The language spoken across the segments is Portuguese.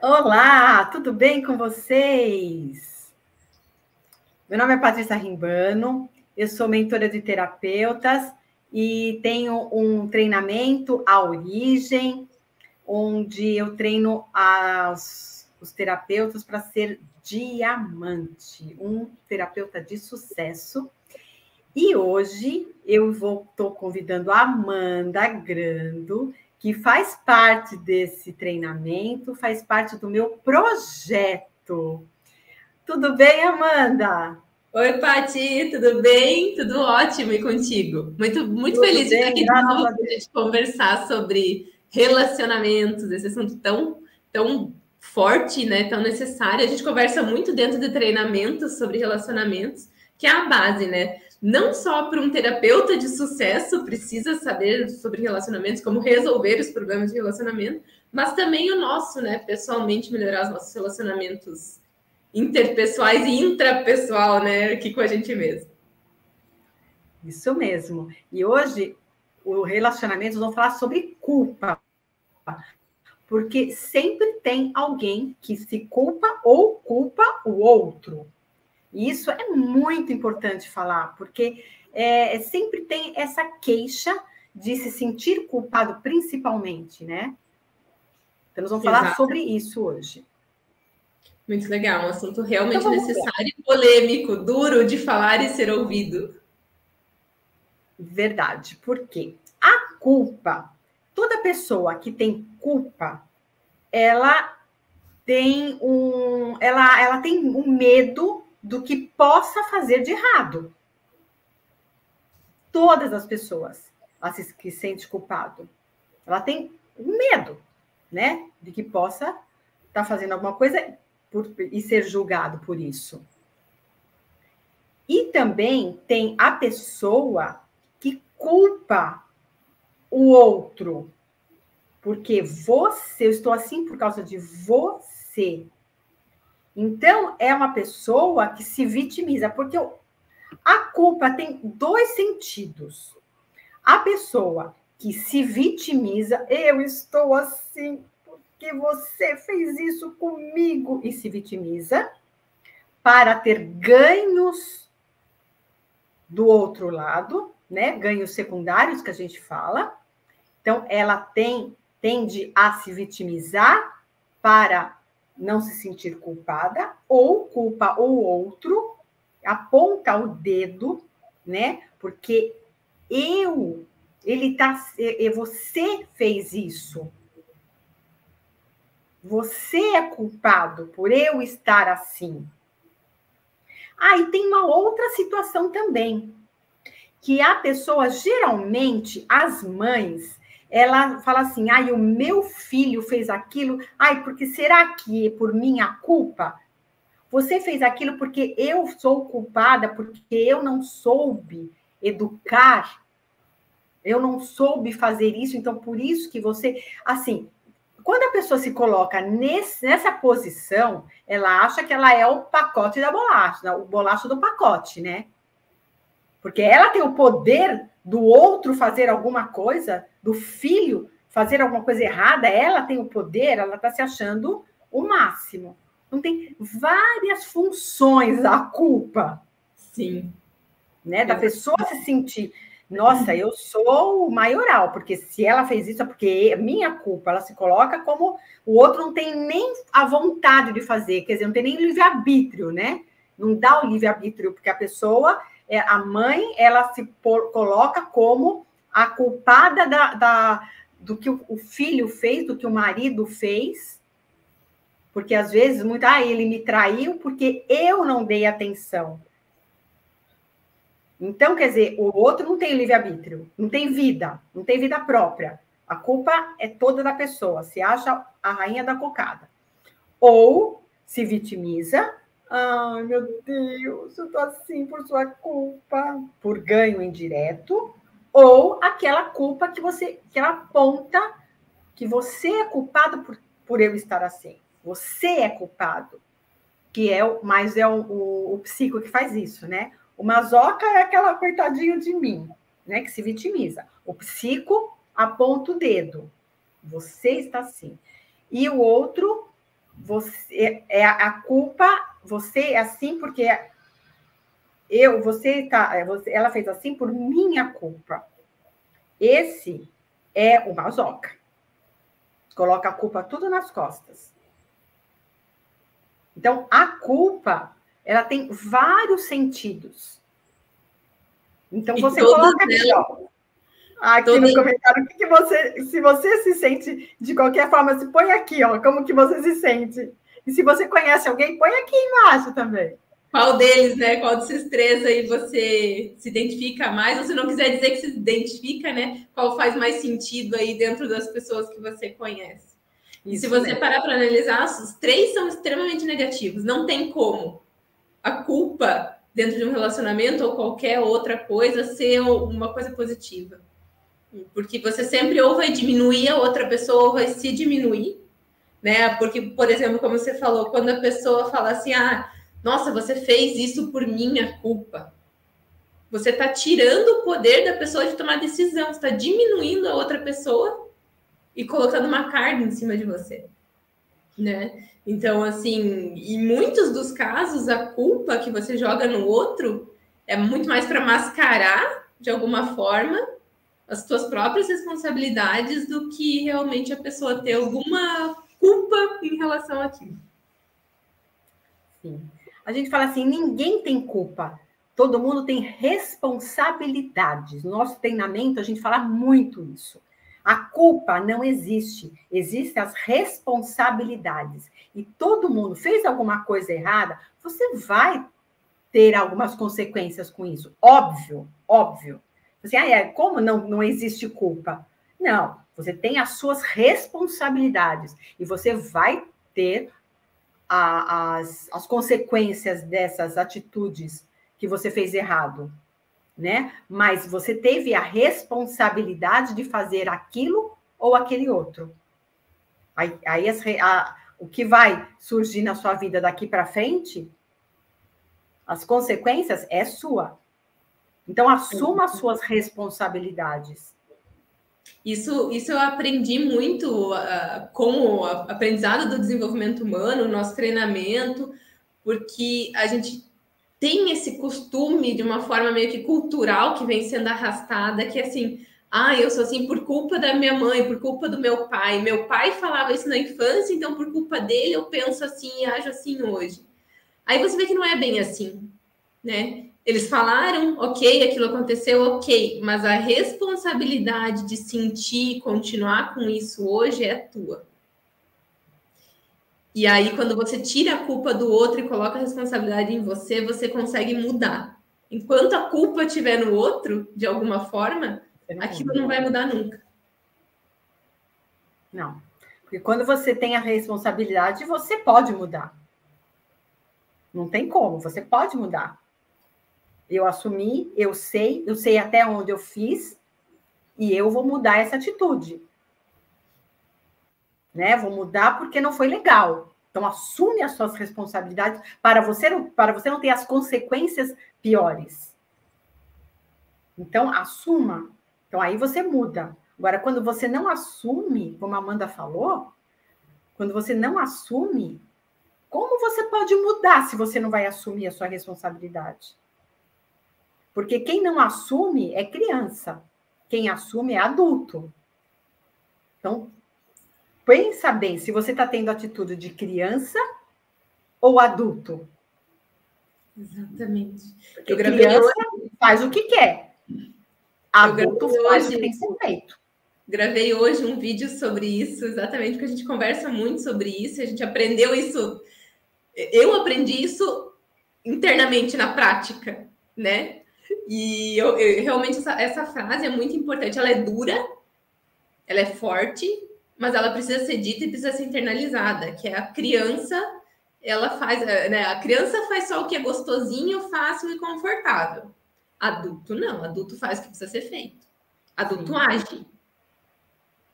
Olá, tudo bem com vocês? Meu nome é Patrícia Rimbano, eu sou mentora de terapeutas e tenho um treinamento à origem, onde eu treino os terapeutas para ser diamante, um terapeuta de sucesso. E hoje eu estou convidando a Amanda Grando, que faz parte desse treinamento, faz parte do meu projeto. Tudo bem, Amanda? Oi, Pati, tudo bem? Tudo ótimo e contigo? Muito Tudo feliz de estar bem, aqui de graças novo a para a Deus. gente conversar sobre relacionamentos, esse assunto tão forte, né? Tão necessário. A gente conversa muito dentro de treinamentos sobre relacionamentos, que é a base, né? Não só para um terapeuta de sucesso precisa saber sobre relacionamentos, como resolver os problemas de relacionamento, mas também o nosso, né? Pessoalmente melhorar os nossos relacionamentos interpessoais e intrapessoal, né? Aqui com a gente mesmo. Isso mesmo. E hoje, o relacionamento, nós vamos falar sobre culpa. Porque sempre tem alguém que se culpa ou culpa o outro. E isso é muito importante falar, porque sempre tem essa queixa de se sentir culpado, principalmente, né? Então, nós vamos falar Exato. sobre isso hoje. Muito legal. Um assunto Então, realmente vamos lá. necessário e polêmico, duro de falar e ser ouvido. Verdade. Por quê? A culpa, toda pessoa que tem culpa, ela ela tem um medo do que possa fazer de errado. Todas as pessoas que se sente culpado, ela tem um medo, né, de que possa estar fazendo alguma coisa e ser julgado por isso. E também tem a pessoa que culpa o outro, porque eu estou assim por causa de você. Então, é uma pessoa que se vitimiza, porque a culpa tem dois sentidos. A pessoa que se vitimiza, eu estou assim porque você fez isso comigo, e se vitimiza para ter ganhos do outro lado, né? Ganhos secundários que a gente fala. Então, ela tende a se vitimizar para não se sentir culpada, ou culpa o outro, aponta o dedo, né? Porque você fez isso. Você é culpado por eu estar assim. Ah, e tem uma outra situação também, que a pessoa, geralmente, as mães, ela fala assim, ai, o meu filho fez aquilo, ai, porque será que é por minha culpa? Você fez aquilo porque eu sou culpada, porque eu não soube educar, eu não soube fazer isso, então por isso que você... Assim, quando a pessoa se coloca nessa posição, ela acha que ela é o pacote da bolacha, o bolacha do pacote, né? Porque ela tem o poder do outro fazer alguma coisa, do filho fazer alguma coisa errada, ela tem o poder, ela está se achando o máximo. Então, tem várias funções a culpa, Sim. né? Da Exato. pessoa se sentir, nossa, eu sou o maioral, porque se ela fez isso é porque é minha culpa. Ela se coloca como o outro não tem nem a vontade de fazer, quer dizer, não tem nem livre-arbítrio, né? Não dá o livre-arbítrio, porque a pessoa, a mãe, ela se coloca como a culpada do que o filho fez, do que o marido fez, porque às vezes, ele me traiu porque eu não dei atenção. Então, quer dizer, o outro não tem livre-arbítrio, não tem vida própria. A culpa é toda da pessoa, se acha a rainha da cocada. Ou se vitimiza, ai, meu Deus, eu tô assim por sua culpa, por ganho indireto, ou aquela culpa que ela aponta que você é culpado por eu estar assim. Você é culpado, que mas é o psico que faz isso, né? O masoca é aquela coitadinha de mim, né? Que se vitimiza. O psico aponta o dedo. Você está assim. E o outro você é a culpa, você é assim porque ela fez assim por minha culpa. Esse é o masoca. Coloca a culpa tudo nas costas. Então, a culpa, ela tem vários sentidos. Então, você coloca aqui, ó. Aqui no comentário, se você se sente de qualquer forma, se põe aqui, ó, como que você se sente. E se você conhece alguém, põe aqui embaixo também. Qual deles, né? Qual desses três aí você se identifica mais? Ou se não quiser dizer que se identifica, né? Qual faz mais sentido aí dentro das pessoas que você conhece? E se você parar para analisar, os três são extremamente negativos. Não tem como a culpa dentro de um relacionamento ou qualquer outra coisa ser uma coisa positiva. Porque você sempre ou vai diminuir a outra pessoa ou vai se diminuir, né? Porque, por exemplo, como você falou, quando a pessoa fala assim, nossa, você fez isso por minha culpa. Você está tirando o poder da pessoa de tomar decisão, você está diminuindo a outra pessoa e colocando uma carga em cima de você, né? Então, assim, em muitos dos casos, a culpa que você joga no outro é muito mais para mascarar, de alguma forma, as suas próprias responsabilidades do que realmente a pessoa ter alguma culpa em relação àquilo. Sim. A gente fala assim, ninguém tem culpa. Todo mundo tem responsabilidades. No nosso treinamento, a gente fala muito isso. A culpa não existe. Existem as responsabilidades. E todo mundo fez alguma coisa errada, você vai ter algumas consequências com isso. Óbvio, óbvio. Assim, como não existe culpa? Não, você tem as suas responsabilidades e você vai ter as consequências dessas atitudes que você fez errado, né? Mas você teve a responsabilidade de fazer aquilo ou aquele outro. Aí o que vai surgir na sua vida daqui para frente, as consequências é sua. Então, assuma as suas responsabilidades. Isso eu aprendi muito com o aprendizado do desenvolvimento humano, nosso treinamento, porque a gente tem esse costume de uma forma meio que cultural que vem sendo arrastada, que é assim, eu sou assim por culpa da minha mãe, por culpa do meu pai. Meu pai falava isso na infância, então por culpa dele eu penso assim e ajo assim hoje. Aí você vê que não é bem assim, né? Eles falaram, ok, aquilo aconteceu, ok, mas a responsabilidade de sentir e continuar com isso hoje é tua. E aí, quando você tira a culpa do outro e coloca a responsabilidade em você, você consegue mudar. Enquanto a culpa estiver no outro, de alguma forma, aquilo não vai mudar nunca. Não. Porque quando você tem a responsabilidade, você pode mudar. Não tem como, você pode mudar. Eu assumi, eu sei até onde eu fiz, e eu vou mudar essa atitude. Né? Vou mudar porque não foi legal. Então, assume as suas responsabilidades para você não ter as consequências piores. Então, assuma. Então, aí você muda. Agora, quando você não assume, como a Amanda falou, quando você não assume, como você pode mudar se você não vai assumir a sua responsabilidade? Porque quem não assume é criança. Quem assume é adulto. Então, pensa bem se você está tendo atitude de criança ou adulto. Exatamente. Porque criança faz o que quer. Adulto faz o que tem que ser feito. Gravei hoje um vídeo sobre isso, exatamente, porque a gente conversa muito sobre isso, a gente aprendeu isso. Eu aprendi isso internamente na prática, né? E eu realmente essa frase é muito importante. Ela é dura, ela é forte, mas ela precisa ser dita e precisa ser internalizada, que é a criança, ela faz, né? A criança faz só o que é gostosinho, fácil e confortável. Adulto não, adulto faz o que precisa ser feito. Adulto age.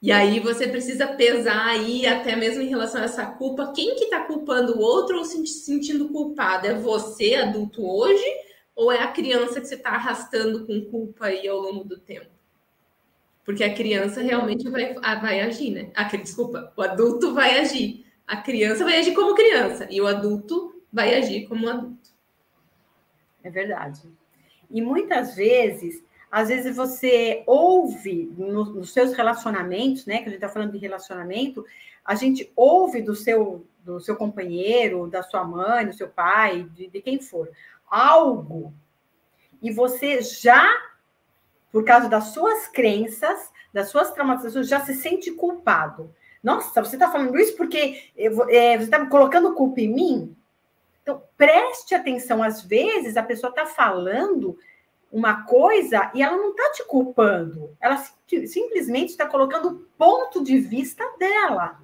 E aí você precisa pesar aí, até mesmo em relação a essa culpa, quem que tá culpando o outro ou se sentindo culpado? É você, adulto, hoje? Ou é a criança que você está arrastando com culpa aí ao longo do tempo? Porque a criança realmente vai agir, né? Desculpa, o adulto vai agir. A criança vai agir como criança e o adulto vai agir como adulto. É verdade. E muitas vezes, às vezes você ouve nos seus relacionamentos, né? Que a gente está falando de relacionamento, a gente ouve do seu companheiro, da sua mãe, do seu pai, de quem for, algo, e você já, por causa das suas crenças, das suas traumatizações, já se sente culpado. Nossa, você está falando isso porque você está colocando culpa em mim? Então, preste atenção. Às vezes, a pessoa está falando uma coisa e ela não está te culpando. Ela simplesmente está colocando o ponto de vista dela.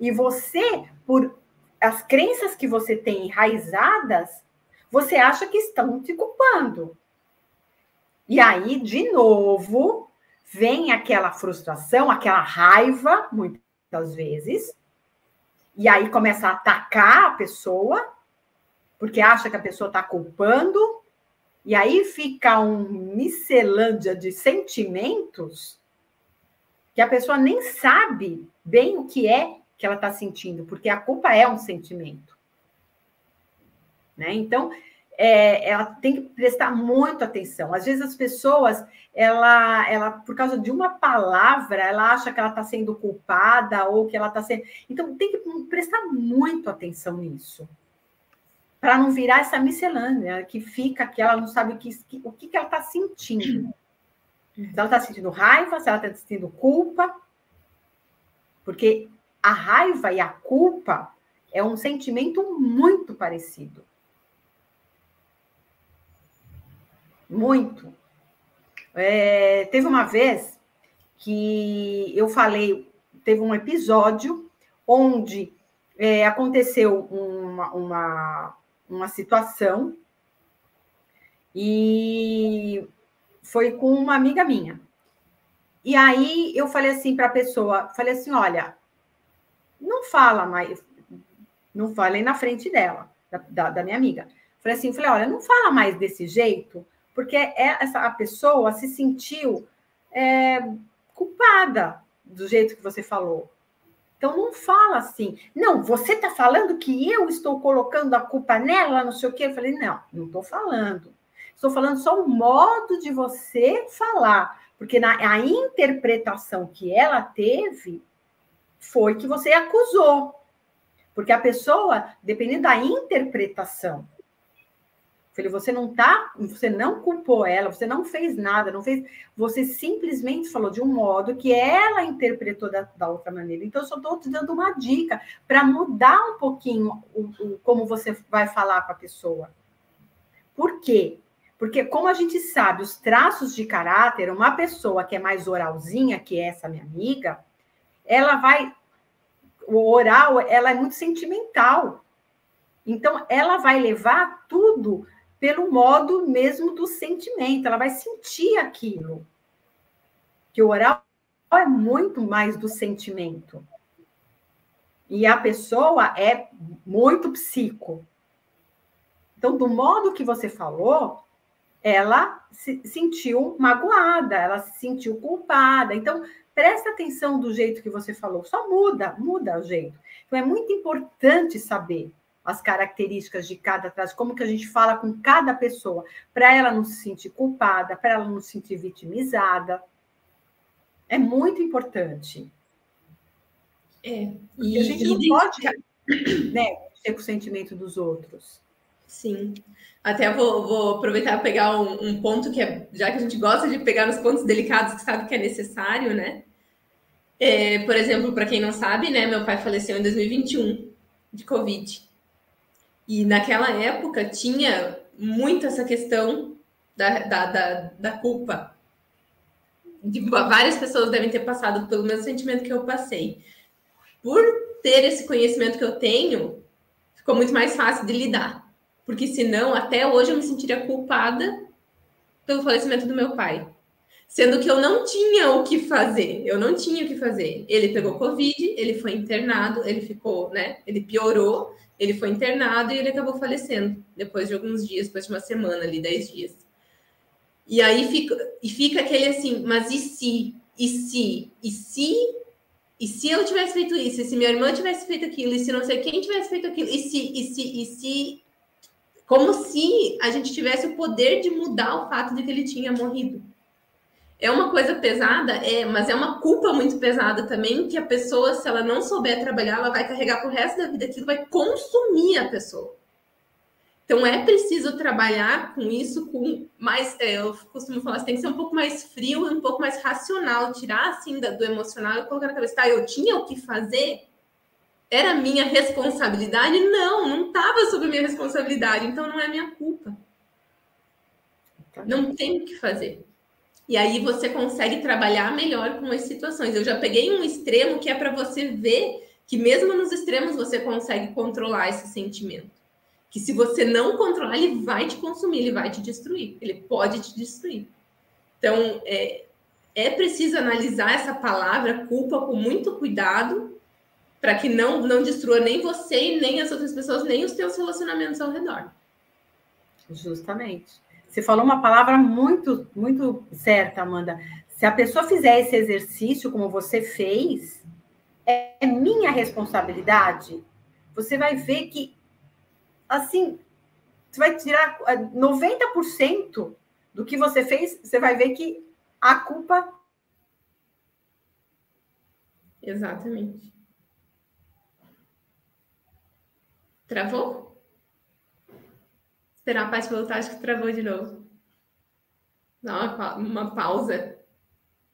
E você, por as crenças que você tem enraizadas, você acha que estão te culpando. E aí, de novo, vem aquela frustração, aquela raiva, muitas vezes, e aí começa a atacar a pessoa, porque acha que a pessoa está culpando, e aí fica um miscelânea de sentimentos que a pessoa nem sabe bem o que é que ela está sentindo, porque a culpa é um sentimento. Né? Então, ela tem que prestar muita atenção. Às vezes as pessoas, ela por causa de uma palavra, ela acha que ela está sendo culpada ou que ela está sendo... Então, tem que prestar muito atenção nisso, para não virar essa miscelânea que fica, que ela não sabe o que ela está sentindo. Se ela está sentindo raiva, se ela está sentindo culpa, porque a raiva e a culpa é um sentimento muito parecido. Muito. Teve uma vez que eu falei, teve um episódio onde aconteceu uma situação e foi com uma amiga minha. E aí eu falei assim para a pessoa, falei assim, olha, não fala mais, não falei na frente dela, da minha amiga. Falei assim, olha, não fala mais desse jeito, porque a pessoa se sentiu culpada do jeito que você falou. Então, não fala assim. Não, você está falando que eu estou colocando a culpa nela, não sei o quê. Eu falei, não estou falando. Estou falando só o modo de você falar. Porque a interpretação que ela teve foi que você acusou. Porque a pessoa, dependendo da interpretação, você não culpou ela, você não fez nada, você simplesmente falou de um modo que ela interpretou da outra maneira. Então, eu só estou te dando uma dica para mudar um pouquinho como você vai falar com a pessoa. Por quê? Porque, como a gente sabe, os traços de caráter, uma pessoa que é mais oralzinha, que é essa minha amiga, o oral, ela é muito sentimental. Então, ela vai levar tudo pelo modo mesmo do sentimento, ela vai sentir aquilo. Que o oral é muito mais do sentimento. E a pessoa é muito psico. Então, do modo que você falou, ela se sentiu magoada, ela se sentiu culpada. Então, presta atenção do jeito que você falou, só muda o jeito. Então, é muito importante saber as características de cada traço, como que a gente fala com cada pessoa, para ela não se sentir culpada, para ela não se sentir vitimizada. É muito importante. E a gente não pode, né, ter com o sentimento dos outros. Sim. Até vou aproveitar e pegar um ponto que já que a gente gosta de pegar nos pontos delicados que sabe que é necessário, né? Por exemplo, para quem não sabe, né, meu pai faleceu em 2021 de Covid. E naquela época tinha muito essa questão da culpa. Várias pessoas devem ter passado pelo mesmo sentimento que eu passei. Por ter esse conhecimento que eu tenho, ficou muito mais fácil de lidar. Porque senão, até hoje, eu me sentiria culpada pelo falecimento do meu pai. Sendo que eu não tinha o que fazer. Ele pegou Covid, ele foi internado, ele ficou, né? Ele piorou, ele foi internado e ele acabou falecendo. Depois de alguns dias, depois de uma semana ali, 10 dias. E aí fica aquele assim, mas e se? E se eu tivesse feito isso, e se minha irmã tivesse feito aquilo, e se não sei quem tivesse feito aquilo, e se... Como se a gente tivesse o poder de mudar o fato de que ele tinha morrido. É uma coisa pesada, mas é uma culpa muito pesada também, que a pessoa, se ela não souber trabalhar, ela vai carregar pro resto da vida, aquilo vai consumir a pessoa. Então, é preciso trabalhar com isso com mais... eu costumo falar, você tem que ser um pouco mais frio e um pouco mais racional, tirar, assim, do emocional e colocar na cabeça, tá, eu tinha o que fazer? Era minha responsabilidade? Não estava sob minha responsabilidade, então não é minha culpa. Não tem o que fazer. E aí você consegue trabalhar melhor com as situações. Eu já peguei um extremo que é para você ver que mesmo nos extremos você consegue controlar esse sentimento. Que se você não controlar, ele vai te consumir, ele vai te destruir. Ele pode te destruir. Então, é preciso analisar essa palavra culpa com muito cuidado para que não destrua nem você, nem as outras pessoas, nem os teus relacionamentos ao redor. Justamente. Você falou uma palavra muito, muito certa, Amanda. Se a pessoa fizer esse exercício como você fez, é minha responsabilidade. Você vai ver que, assim, você vai tirar 90% do que você fez, você vai ver que a culpa... Exatamente. Travou? Esperar a Paty voltar, acho que travou de novo. Dá uma pausa.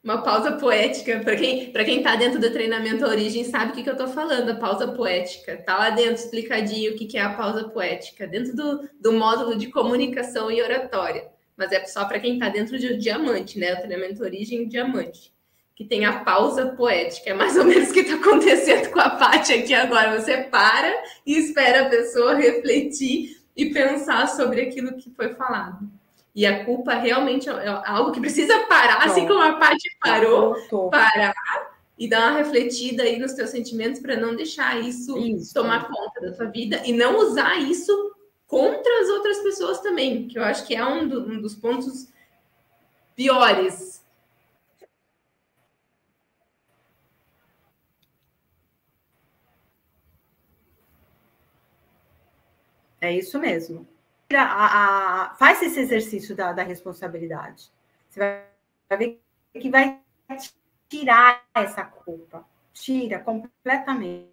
Uma pausa poética. Para quem está dentro do treinamento Origem, sabe o que eu estou falando, a pausa poética. Está lá dentro explicadinho o que é a pausa poética, dentro do módulo de comunicação e oratória. Mas é só para quem está dentro de diamante, né? O treinamento Origem e diamante. Que tem a pausa poética. É mais ou menos o que está acontecendo com a Paty aqui agora. Você para e espera a pessoa refletir e pensar sobre aquilo que foi falado. E a culpa realmente é algo que precisa parar, assim como a Paty parou, parar e dar uma refletida aí nos teus sentimentos para não deixar isso tomar conta da tua vida e não usar isso contra as outras pessoas também, que eu acho que é um dos pontos piores. É isso mesmo. Faz esse exercício da responsabilidade. Você vai ver que vai tirar essa culpa. Tira completamente.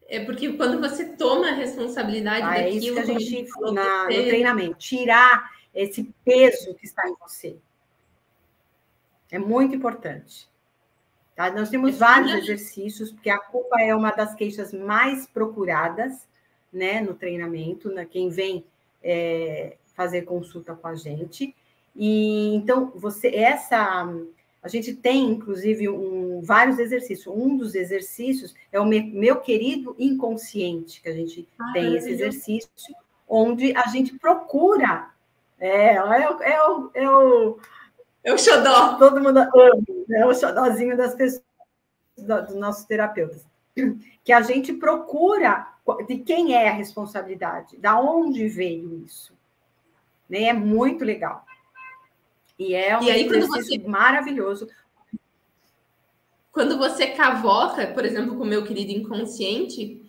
É porque quando você toma a responsabilidade daquilo... É isso que a gente no treinamento. Tirar esse peso que está em você. É muito importante. Tá? Nós temos vários exercícios, porque a culpa é uma das queixas mais procuradas, né, no treinamento, né, quem vem fazer consulta com a gente. E então, a gente tem, inclusive, vários exercícios. Um dos exercícios é o meu querido inconsciente, que a gente tem esse exercício, onde a gente procura. É o xodó. Todo mundo ama, né? O xodózinho das pessoas, dos nossos terapeutas. Que a gente procura de quem é a responsabilidade, da onde veio isso. Né? É muito legal. E é um exercício maravilhoso. Quando você cavoca, por exemplo, com o meu querido inconsciente,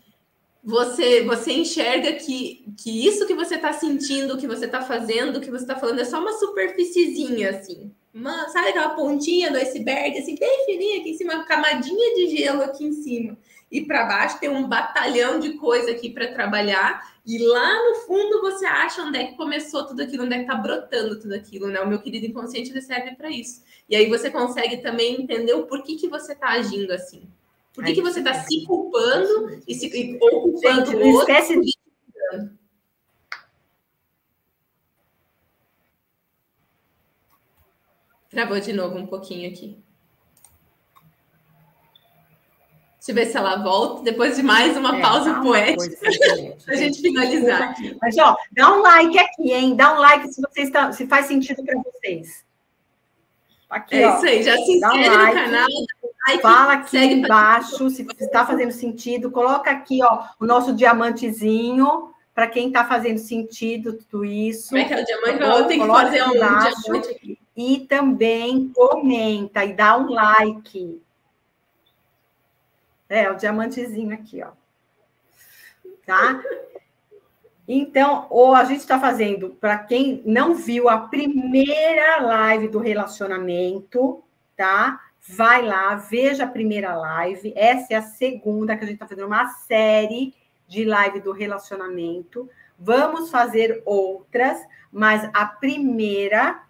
você enxerga que isso que você está sentindo, que você está fazendo, que você está falando, é só uma superfíciezinha, assim. Sabe aquela pontinha do iceberg, assim, bem fininha aqui em cima, uma camadinha de gelo aqui em cima. E para baixo tem um batalhão de coisa aqui para trabalhar. E lá no fundo você acha onde é que começou tudo aquilo, onde é que está brotando tudo aquilo, né? O meu querido inconsciente ele serve para isso. E aí você consegue também entender o porquê que você está agindo assim. Por que você está se culpando ou culpando o outro? Esquece de... Travou de novo um pouquinho aqui. Deixa eu ver se ela volta, depois de mais uma pausa poética, para a gente finalizar. Mas, ó, dá um like aqui, hein? Dá um like se faz sentido para vocês. Aqui, isso aí, já se inscreve no canal. Fala aqui embaixo se está fazendo sentido. Coloca aqui, ó, o nosso diamantezinho, para quem está fazendo sentido tudo isso. Como é que é o diamante? Eu tenho que fazer um diamante aqui. e também comenta e dá um like. É, o diamantezinho aqui, ó. Tá? Então, a gente está fazendo, para quem não viu a primeira live do relacionamento, tá? Vai lá, veja a primeira live. Essa é a segunda que a gente está fazendo uma série de live do relacionamento. Vamos fazer outras, mas a primeira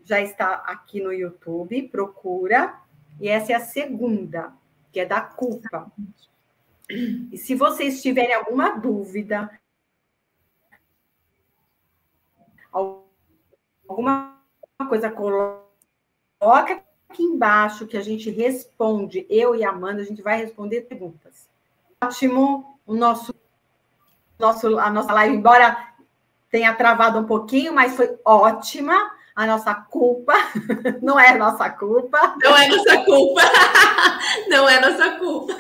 já está aqui no YouTube, procura. E essa é a segunda, que é da culpa. E se vocês tiverem alguma dúvida, alguma coisa, coloca aqui embaixo que a gente responde. Eu e a Amanda, a gente vai responder perguntas. Ótimo a nossa live, embora tenha travado um pouquinho, mas foi ótima. A nossa culpa não é nossa culpa. Não é nossa culpa. Não é nossa culpa.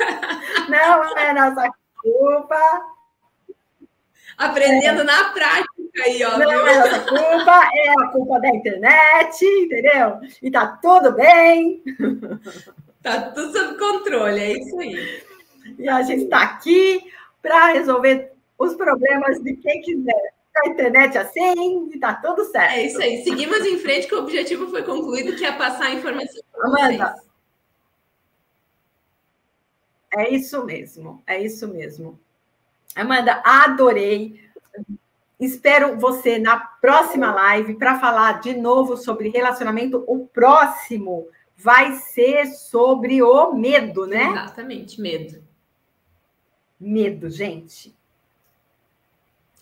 Não é nossa culpa. Aprendendo na prática aí, ó. Não viu? é nossa culpa, é a culpa da internet, entendeu? E tá tudo bem. Tá tudo sob controle, é isso aí. E a gente está aqui para resolver os problemas de quem quiser. A internet assim e tá tudo certo. É isso aí. Seguimos em frente, que o objetivo foi concluído, que é passar a informação para Amanda, vocês. é isso mesmo, é isso mesmo. Amanda, adorei. Espero você na próxima live para falar de novo sobre relacionamento. O próximo vai ser sobre o medo, né? Exatamente, medo. Medo, gente.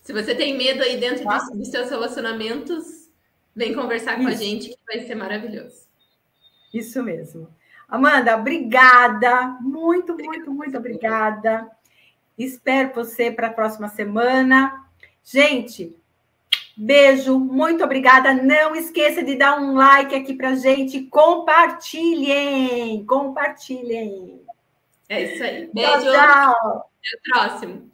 Se você tem medo aí dentro dos seus relacionamentos, vem conversar com a gente, que vai ser maravilhoso. Isso mesmo. Amanda, obrigada. Muito, muito, muito obrigada. Espero você para a próxima semana. Gente, beijo, muito obrigada. Não esqueça de dar um like aqui para a gente. Compartilhem. Compartilhem. É isso aí. Beijo. Tchau, tchau. Até o próximo.